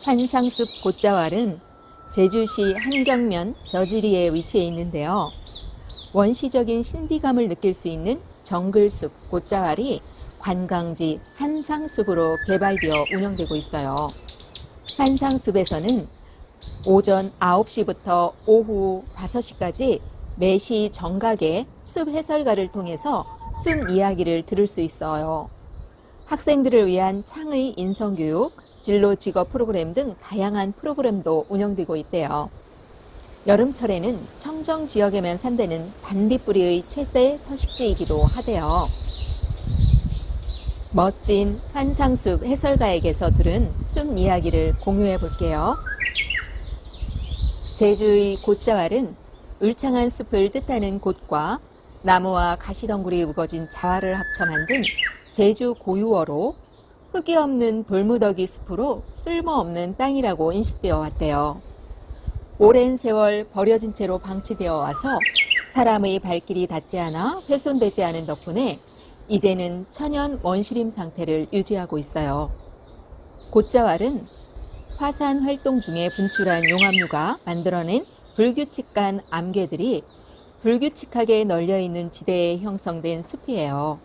한상숲 곶자왈은 제주시 한경면 저지리에 위치해 있는데요. 원시적인 신비감을 느낄 수 있는 정글숲 곶자왈이 관광지 한상숲으로 개발되어 운영되고 있어요. 한상숲에서는 오전 9시부터 오후 5시까지 매시 정각의 숲 해설가를 통해서 숲 이야기를 들을 수 있어요. 학생들을 위한 창의 인성교육, 진로 직업 프로그램 등 다양한 프로그램도 운영되고 있대요. 여름철에는 청정 지역에만 산대는 반딧불이의 최대 서식지이기도 하대요. 멋진 한상숲 해설가에게서 들은 숲 이야기를 공유해 볼게요. 제주의 곶자왈은 울창한 숲을 뜻하는 곶과 나무와 가시덩굴이 우거진 자왈을 합쳐 만든 제주 고유어로 흙이 없는 돌무더기 숲으로 쓸모없는 땅이라고 인식되어 왔대요. 오랜 세월 버려진 채로 방치되어 와서 사람의 발길이 닿지 않아 훼손되지 않은 덕분에 이제는 천연 원시림 상태를 유지하고 있어요. 곶자왈은 화산 활동 중에 분출한 용암류가 만들어낸 불규칙한 암괴들이 불규칙하게 널려있는 지대에 형성된 숲이에요.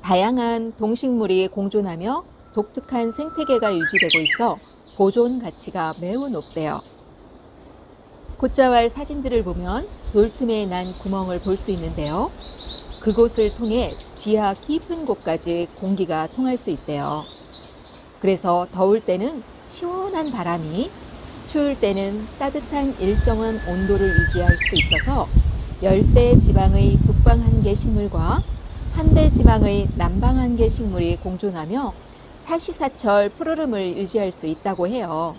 다양한 동식물이 공존하며 독특한 생태계가 유지되고 있어 보존 가치가 매우 높대요. 곶자왈 사진들을 보면 돌틈에 난 구멍을 볼 수 있는데요. 그곳을 통해 지하 깊은 곳까지 공기가 통할 수 있대요. 그래서 더울 때는 시원한 바람이, 추울 때는 따뜻한 일정한 온도를 유지할 수 있어서 열대 지방의 북방 한계 식물과 한대 지방의 남방 한계 식물이 공존하며 사시사철 푸르름을 유지할 수 있다고 해요.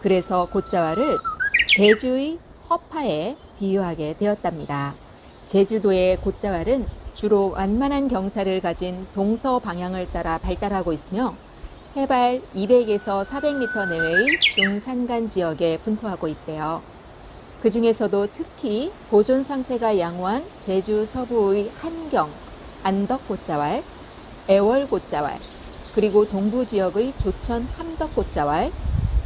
그래서 곶자왈을 제주의 허파에 비유하게 되었답니다. 제주도의 곶자왈은 주로 완만한 경사를 가진 동서 방향을 따라 발달하고 있으며 해발 200에서 400m 내외의 중산간 지역에 분포하고 있대요. 그 중에서도 특히 보존 상태가 양호한 제주 서부의 한경, 안덕-곶자왈, 애월-곶자왈, 그리고 동부 지역의 조천 함덕-곶자왈,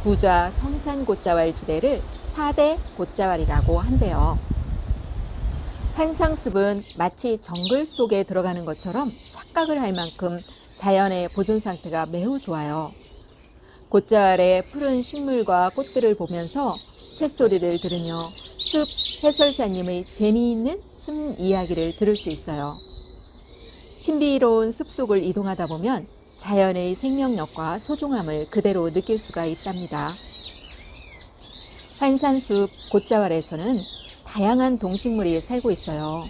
구좌 성산-곶자왈 지대를 4대 곶자왈이라고 한대요. 한상숲은 마치 정글 속에 들어가는 것처럼 착각을 할 만큼 자연의 보존 상태가 매우 좋아요. 곶자왈의 푸른 식물과 꽃들을 보면서 새소리를 들으며 숲 해설사님의 재미있는 숲 이야기를 들을 수 있어요. 신비로운 숲속을 이동하다 보면 자연의 생명력과 소중함을 그대로 느낄 수가 있답니다. 한상숲 곶자왈에서는 다양한 동식물이 살고 있어요.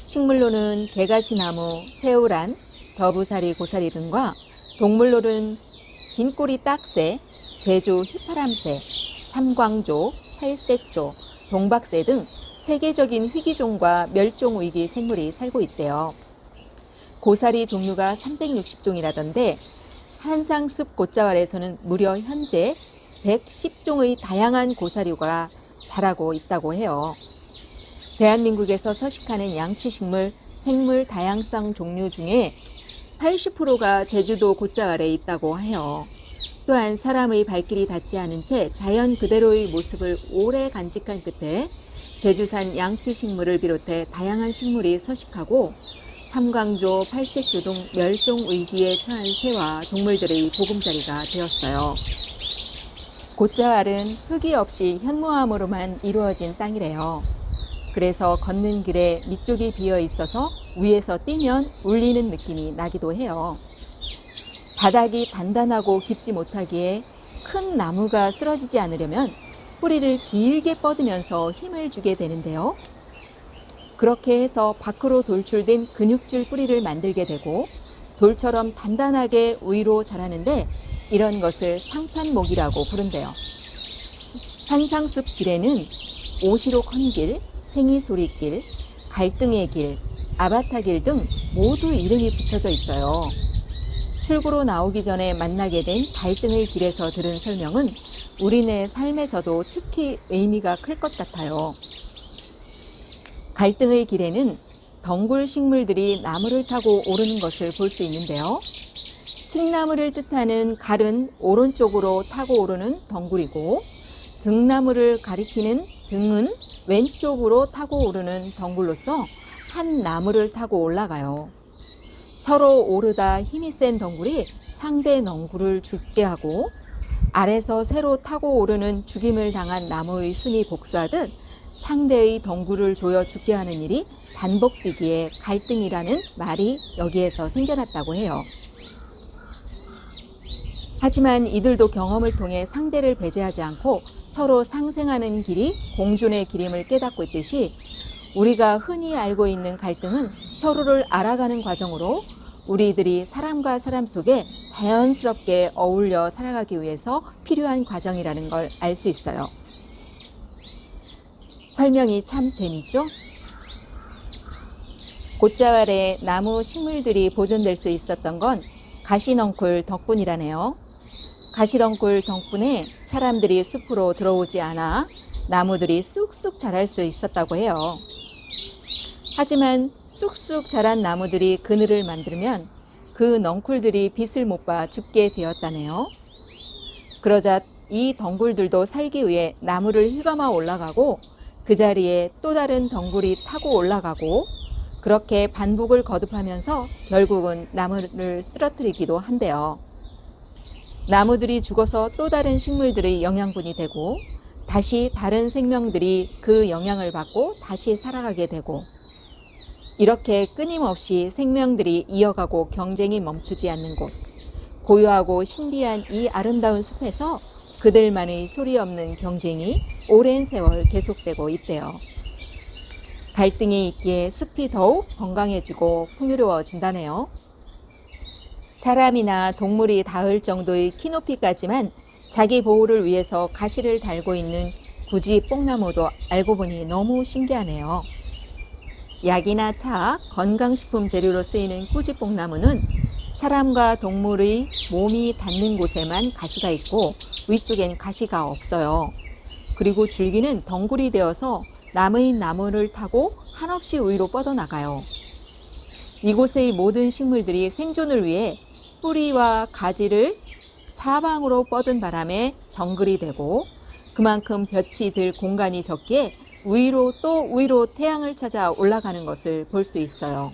식물로는 개가시나무, 새우란, 더부사리, 고사리 등과 동물로는 긴꼬리 딱새, 제주 휘파람새, 삼광조, 팔새조, 동박새 등 세계적인 희귀종과 멸종위기 생물이 살고 있대요. 고사리 종류가 360종이라던데 한상숲 곶자왈에서는 무려 현재 110종의 다양한 고사리가 자라고 있다고 해요. 대한민국에서 서식하는 양치식물 생물 다양성 종류 중에 80%가 제주도 곶자왈에 있다고 해요. 또한 사람의 발길이 닿지 않은 채 자연 그대로의 모습을 오래 간직한 끝에 제주산 양치식물을 비롯해 다양한 식물이 서식하고 삼광조, 팔색조 등 멸종 위기에 처한 새와 동물들의 보금자리가 되었어요. 곶자왈은 흙이 없이 현무암으로만 이루어진 땅이래요. 그래서 걷는 길에 밑쪽이 비어 있어서 위에서 뛰면 울리는 느낌이 나기도 해요. 바닥이 단단하고 깊지 못하기에 큰 나무가 쓰러지지 않으려면 뿌리를 길게 뻗으면서 힘을 주게 되는데요. 그렇게 해서 밖으로 돌출된 근육질 뿌리를 만들게 되고 돌처럼 단단하게 위로 자라는데 이런 것을 상판목이라고 부른대요. 한상숲 길에는 오시록 헌길, 생이소리길, 갈등의 길, 아바타길 등 모두 이름이 붙여져 있어요. 출구로 나오기 전에 만나게 된 갈등의 길에서 들은 설명은 우리네 삶에서도 특히 의미가 클 것 같아요. 갈등의 길에는 덩굴 식물들이 나무를 타고 오르는 것을 볼 수 있는데요. 칡나무를 뜻하는 갈은 오른쪽으로 타고 오르는 덩굴이고, 등나무를 가리키는 등은 왼쪽으로 타고 오르는 덩굴로서 한 나무를 타고 올라가요. 서로 오르다 힘이 센 덩굴이 상대 덩굴을 죽게 하고, 아래서 새로 타고 오르는 죽임을 당한 나무의 순이 복수하듯 상대의 덩굴을 조여 죽게 하는 일이 반복되기에 갈등이라는 말이 여기에서 생겨났다고 해요. 하지만 이들도 경험을 통해 상대를 배제하지 않고 서로 상생하는 길이 공존의 길임을 깨닫고 있듯이, 우리가 흔히 알고 있는 갈등은 서로를 알아가는 과정으로 우리들이 사람과 사람 속에 자연스럽게 어울려 살아가기 위해서 필요한 과정이라는 걸 알 수 있어요. 설명이 참 재밌죠? 곧잘 아래 나무 식물들이 보존될 수 있었던 건 가시덩굴 덕분이라네요. 가시덩굴 덕분에 사람들이 숲으로 들어오지 않아 나무들이 쑥쑥 자랄 수 있었다고 해요. 하지만 쑥쑥 자란 나무들이 그늘을 만들면 그 넝쿨들이 빛을 못 봐 죽게 되었다네요. 그러자 이 덩굴들도 살기 위해 나무를 휘감아 올라가고, 그 자리에 또 다른 덩굴이 타고 올라가고, 그렇게 반복을 거듭하면서 결국은 나무를 쓰러뜨리기도 한대요. 나무들이 죽어서 또 다른 식물들의 영양분이 되고, 다시 다른 생명들이 그 영향을 받고 다시 살아가게 되고, 이렇게 끊임없이 생명들이 이어가고 경쟁이 멈추지 않는 곳, 고요하고 신비한 이 아름다운 숲에서 그들만의 소리 없는 경쟁이 오랜 세월 계속되고 있대요. 갈등이 있기에 숲이 더욱 건강해지고 풍요로워진다네요. 사람이나 동물이 닿을 정도의 키높이까지만 자기 보호를 위해서 가시를 달고 있는 구지 뽕나무도 알고 보니 너무 신기하네요. 약이나 차, 건강식품 재료로 쓰이는 꾸지뽕나무는 사람과 동물의 몸이 닿는 곳에만 가시가 있고 위쪽엔 가시가 없어요. 그리고 줄기는 덩굴이 되어서 남의 나무를 타고 한없이 위로 뻗어나가요. 이곳의 모든 식물들이 생존을 위해 뿌리와 가지를 사방으로 뻗은 바람에 정글이 되고, 그만큼 볕이 들 공간이 적기에 위로 또 위로 태양을 찾아 올라가는 것을 볼 수 있어요.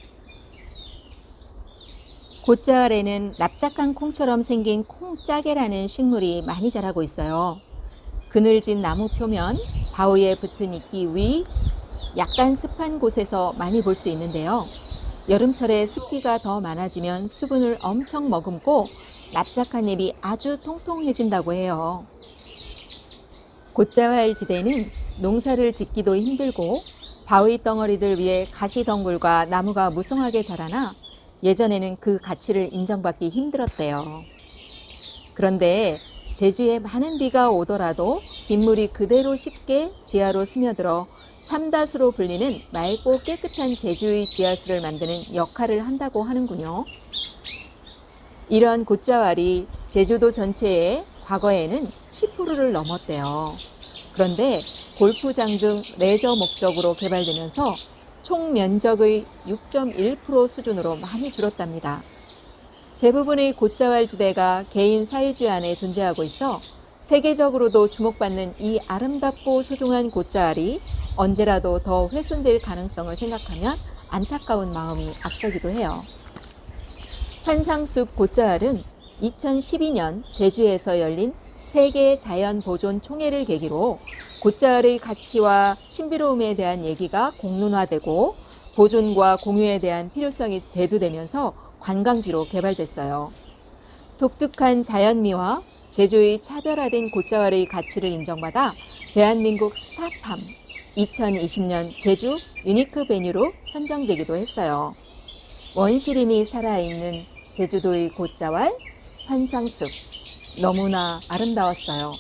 곧자 아래는 납작한 콩처럼 생긴 콩짜개라는 식물이 많이 자라고 있어요. 그늘진 나무 표면, 바위에 붙은 이끼 위, 약간 습한 곳에서 많이 볼 수 있는데요. 여름철에 습기가 더 많아지면 수분을 엄청 머금고 납작한 잎이 아주 통통해진다고 해요. 곧자왈 지대는 농사를 짓기도 힘들고 바위 덩어리들 위에 가시덩굴과 나무가 무성하게 자라나 예전에는 그 가치를 인정받기 힘들었대요. 그런데 제주에 많은 비가 오더라도 빗물이 그대로 쉽게 지하로 스며들어 삼다수로 불리는 맑고 깨끗한 제주의 지하수를 만드는 역할을 한다고 하는군요. 이런 곧자왈이 제주도 전체의 과거에는 10%를 넘었대요. 그런데 골프장 등 레저 목적으로 개발되면서 총 면적의 6.1% 수준으로 많이 줄었답니다. 대부분의 곧자왈 지대가 개인 사유지 안에 존재하고 있어 세계적으로도 주목받는 이 아름답고 소중한 곧자왈이 언제라도 더 훼손될 가능성을 생각하면 안타까운 마음이 앞서기도 해요. 환상숲 곧자왈은 2012년 제주에서 열린 세계 자연보존 총회를 계기로 곧자왈의 가치와 신비로움에 대한 얘기가 공론화되고 보존과 공유에 대한 필요성이 대두되면서 관광지로 개발됐어요. 독특한 자연미와 제주의 차별화된 곧자왈의 가치를 인정받아 대한민국 스타팜 2020년 제주 유니크 베뉴로 선정되기도 했어요. 원시림이 살아있는 제주도의 곧자왈 환상숲, 너무나 아름다웠어요.